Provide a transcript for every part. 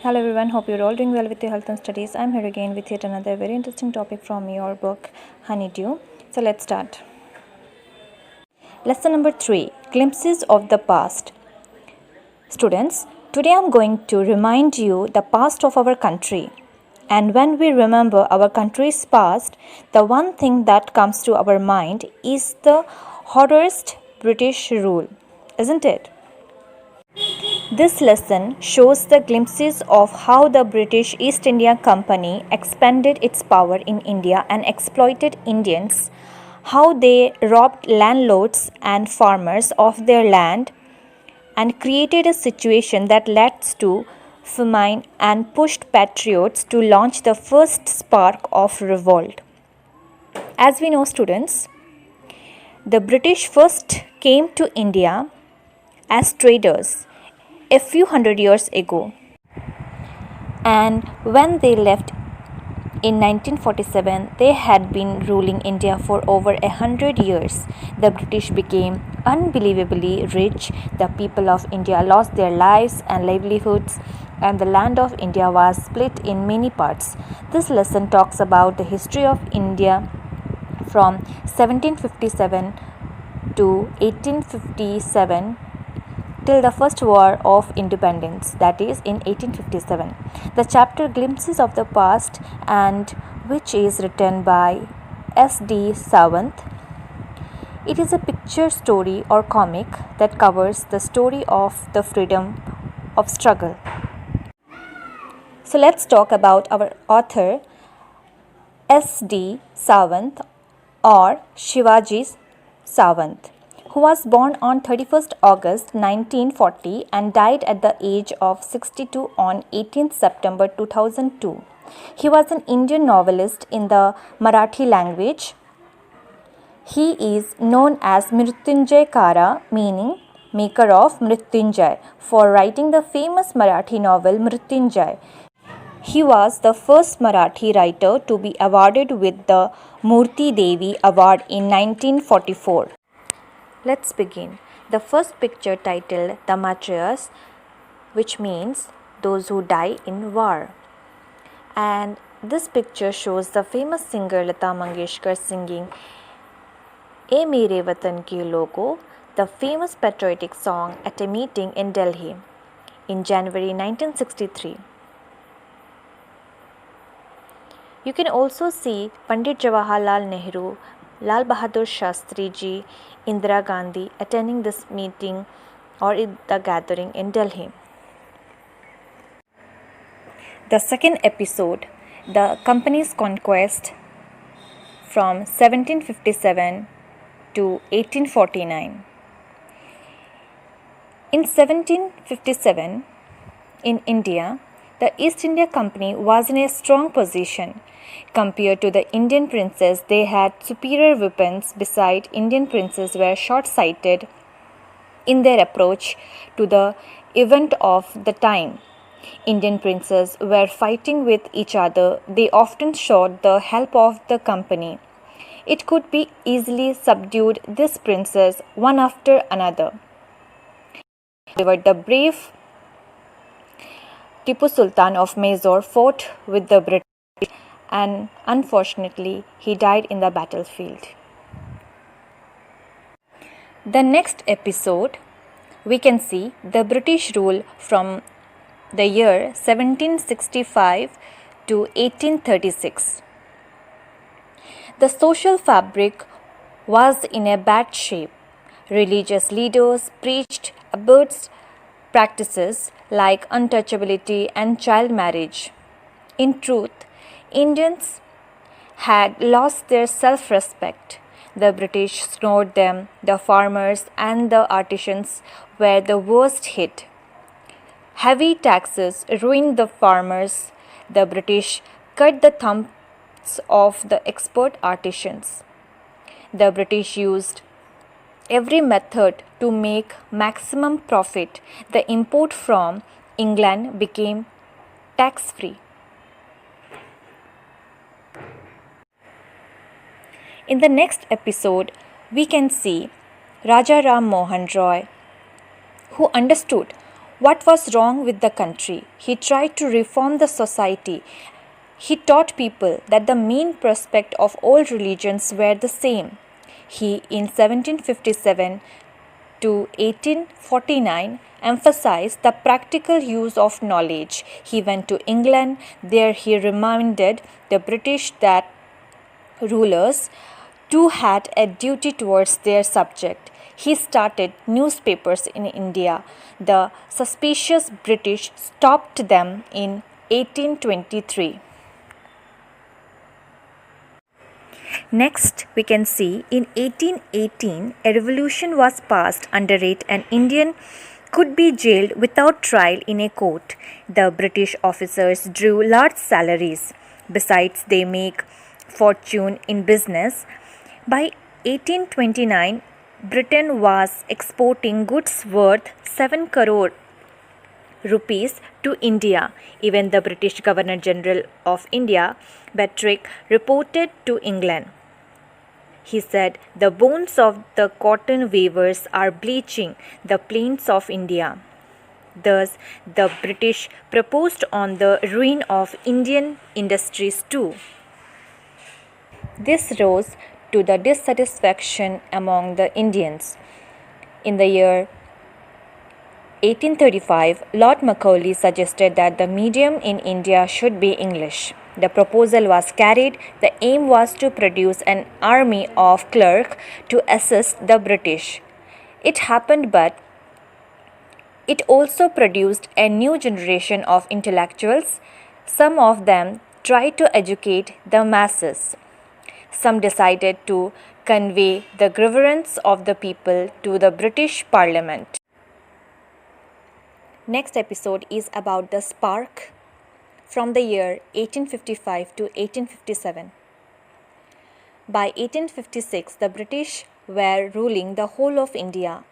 Hello everyone, hope you're all doing well with your health and studies. I'm here again with yet another very interesting topic from your book Honeydew. So let's start. Lesson number 3, Glimpses of the Past. Students, today I'm going to remind you the past of our country. And when we remember our country's past, the one thing that comes to our mind is the horrorest British rule, isn't it? This lesson shows the glimpses of how the British East India Company expanded its power in India and exploited Indians, how they robbed landlords and farmers of their land and created a situation that led to famine and pushed patriots to launch the first spark of revolt. As we know, students, the British first came to India as traders a few hundred years ago. And when they left in 1947, they had been ruling India for over 100 years. The British became unbelievably rich. The people of India lost their lives and livelihoods, and the land of India was split in many parts. This lesson talks about the history of India from 1757 to 1857 till the First War of Independence, that is in 1857. The chapter Glimpses of the Past, and which is written by S.D. Sawant. It is a picture story or comic that covers the story of the freedom of struggle. So let's talk about our author S.D. Sawant or Shivaji Sawant, who was born on 31st August 1940 and died at the age of 62 on 18th September 2002. He was an Indian novelist in the Marathi language. He is known as Mrityunjay Kara, meaning maker of Mrityunjay, for writing the famous Marathi novel Mrityunjay. He was the first Marathi writer to be awarded with the Murti Devi Award in 1944. Let's begin. The first picture titled The Matrayas, which means those who die in war. And this picture shows the famous singer Lata Mangeshkar singing "Ye Mere Watan Ke Logo," the famous patriotic song at a meeting in Delhi in January 1963. You can also see Pandit Jawaharlal Nehru, Lal Bahadur Shastri Ji, Indira Gandhi attending this meeting or the gathering in Delhi. The second episode, the company's conquest from 1757 to 1849. In 1757, in India, the East India Company was in a strong position. Compared to the Indian princes, they had superior weapons. Besides, Indian princes were short-sighted in their approach to the event of the time. Indian princes were fighting with each other. They often sought the help of the company. It could be easily subdued these princes one after another. However, the brave Tipu Sultan of Mysore fought with the British, and unfortunately he died in the battlefield. The next episode, we can see the British rule from the year 1765 to 1836. The social fabric was in a bad shape. Religious leaders preached absurd practices like untouchability and child marriage. In truth, Indians had lost their self-respect. The British ignored them. The farmers and the artisans were the worst hit. Heavy taxes ruined the farmers. The British cut the thumbs off the expert artisans. The British used every method to make maximum profit. The import from England became tax-free. In the next episode, we can see Raja Ram Mohan Roy, who understood what was wrong with the country. He tried to reform the society. He taught people that the main prospect of all religions were the same. He, in 1757 to 1849, emphasized the practical use of knowledge. He went to England. There he reminded the British that rulers too had a duty towards their subject. He started newspapers in India. The suspicious British stopped them in 1823. Next, we can see in 1818, a revolution was passed under it an Indian could be jailed without trial in a court. The British officers drew large salaries. Besides, they make fortune in business. By 1829, Britain was exporting goods worth 7 crore rupees to India. Even the British Governor General of India, Betrick, reported to England. He said, "The bones of the cotton weavers are bleaching the plains of India." Thus, the British proposed on the ruin of Indian industries too. This rose to the dissatisfaction among the Indians. In the year 1835, Lord Macaulay suggested that the medium in India should be English. The proposal was carried. The aim was to produce an army of clerks to assist the British. It happened, but it also produced a new generation of intellectuals. Some of them tried to educate the masses. Some decided to convey the grievance of the people to the British Parliament. Next episode is about the spark from the year 1855 to 1857. By 1856, the British were ruling the whole of India.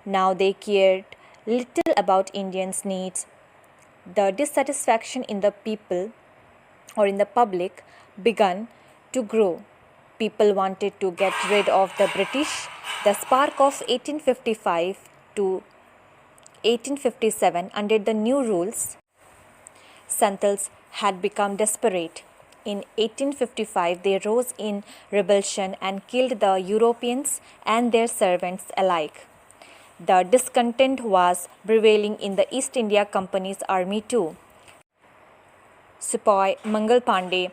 Now they cared little about Indians' needs. The dissatisfaction in the people or in the public began to grow. People wanted to get rid of the British. The spark of 1855 to 1857 under the new rules, Santals had become desperate. In 1855, they rose in rebellion and killed the Europeans and their servants alike. The discontent was prevailing in the East India Company's army too. Sepoy Mangal Pandey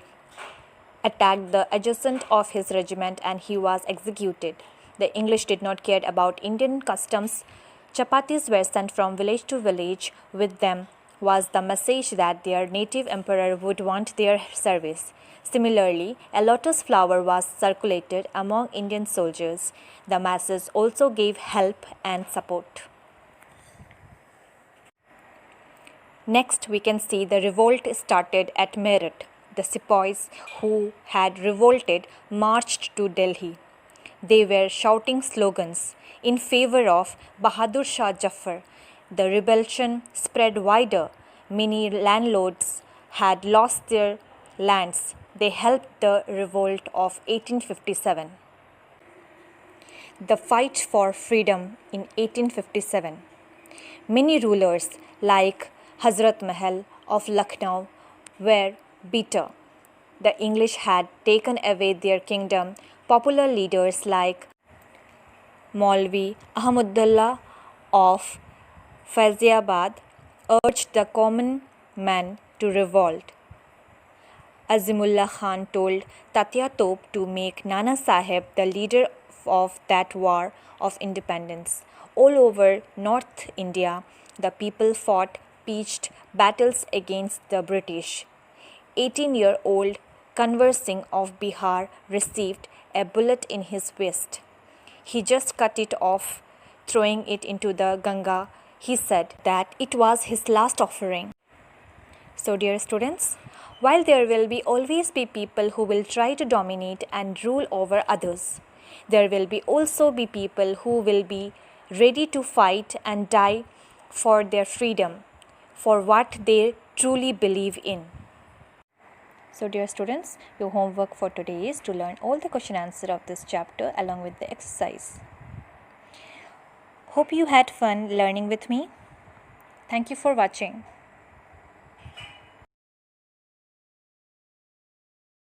attacked the adjutant of his regiment and he was executed. The English did not care about Indian customs. Chapatis were sent from village to village. With them was the message that their native emperor would want their service. Similarly, a lotus flower was circulated among Indian soldiers. The masses also gave help and support. Next, we can see the revolt started at Meerut. The sepoys who had revolted marched to Delhi. They were shouting slogans in favor of Bahadur Shah Jafar. The rebellion spread wider. Many landlords had lost their lands. They helped the revolt of 1857. The fight for freedom in 1857. Many rulers like Hazrat Mahal of Lucknow were bitter. The English had taken away their kingdom. Popular leaders like Maulvi Ahmadullah of Faiziabad urged the common man to revolt. Azimullah Khan told Tatya Top to make Nana Sahib the leader of that war of independence. All over North India, the people fought pitched battles against the British. 18-year-old Kanwar Singh of Bihar received a bullet in his wrist. He just cut it off, throwing it into the Ganga. He said that it was his last offering. So, dear students, while there will always be people who will try to dominate and rule over others, there will also be people who will be ready to fight and die for their freedom, for what they truly believe in. So, dear students, your homework for today is to learn all the question answer of this chapter along with the exercise. Hope you had fun learning with me. Thank you for watching.